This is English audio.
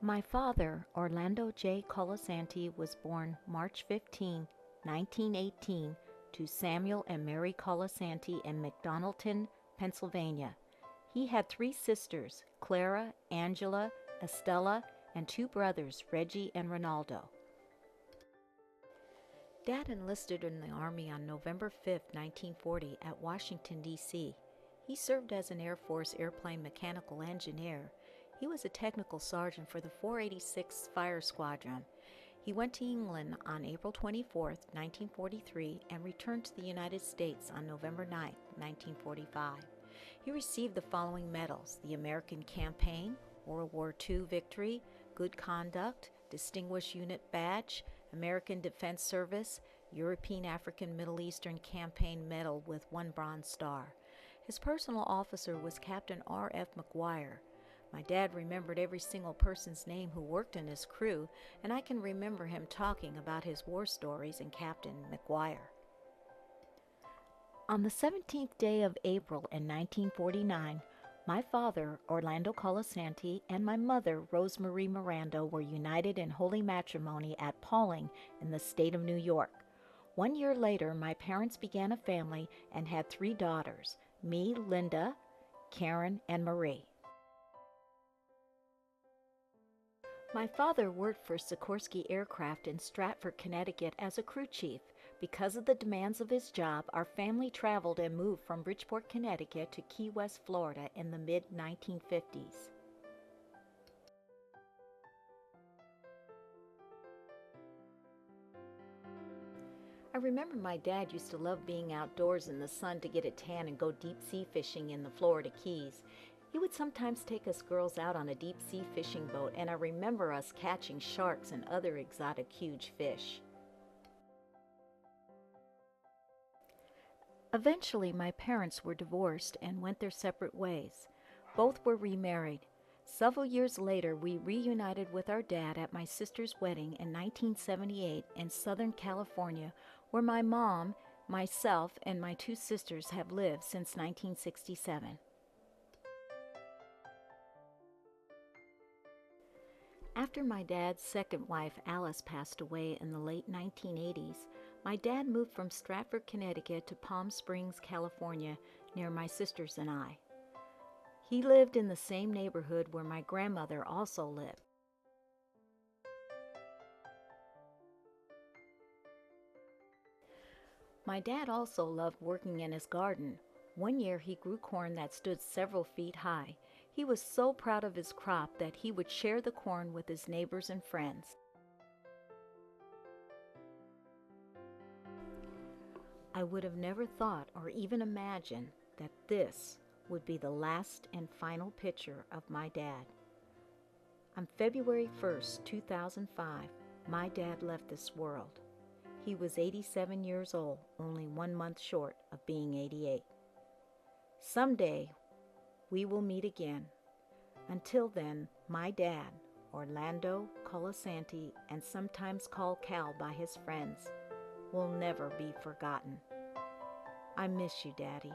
My father, Orlando J. Colasanti, was born March 15, 1918, to Samuel and Mary Colasanti in McDonaldton, Pennsylvania. He had three sisters, Clara, Angela, Estella, and two brothers, Reggie and Ronaldo. Dad enlisted in the Army on November 5, 1940, at Washington, D.C. He served as an Air Force airplane mechanical engineer. He was a technical sergeant for the 486th Fire Squadron. He went to England on April 24, 1943, and returned to the United States on November 9, 1945. He received the following medals: the American Campaign, World War II Victory, Good Conduct, Distinguished Unit Badge, American Defense Service, European African Middle Eastern Campaign Medal with 1 Bronze Star. His personal officer was Captain R.F. McGuire. My dad remembered every single person's name who worked in his crew, and I can remember him talking about his war stories and Captain McGuire. On the 17th day of April in 1949, my father, Orlando Colasanti, and my mother, Rosemarie Miranda, were united in holy matrimony at Pawling in the state of New York. 1 year later, my parents began a family and had 3 daughters, me, Linda, Karen, and Marie. My father worked for Sikorsky Aircraft in Stratford, Connecticut as a crew chief. Because of the demands of his job, our family traveled and moved from Bridgeport, Connecticut to Key West, Florida in the mid-1950s. I remember my dad used to love being outdoors in the sun to get a tan and go deep sea fishing in the Florida Keys. He would sometimes take us girls out on a deep sea fishing boat, and I remember us catching sharks and other exotic huge fish. Eventually, my parents were divorced and went their separate ways. Both were remarried. Several years later, we reunited with our dad at my sister's wedding in 1978 in Southern California, where my mom, myself, and my 2 sisters have lived since 1967. After my dad's second wife, Alice, passed away in the late 1980s, my dad moved from Stratford, Connecticut to Palm Springs, California, near my sisters and I. He lived in the same neighborhood where my grandmother also lived. My dad also loved working in his garden. 1 year he grew corn that stood several feet high. He was so proud of his crop that he would share the corn with his neighbors and friends. I would have never thought or even imagined that this would be the last and final picture of my dad. On February 1st, 2005, my dad left this world. He was 87 years old, only 1 month short of being 88. Someday, we will meet again. Until then, my dad, Orlando Colasanti, and sometimes called Cal by his friends, will never be forgotten. I miss you, Daddy.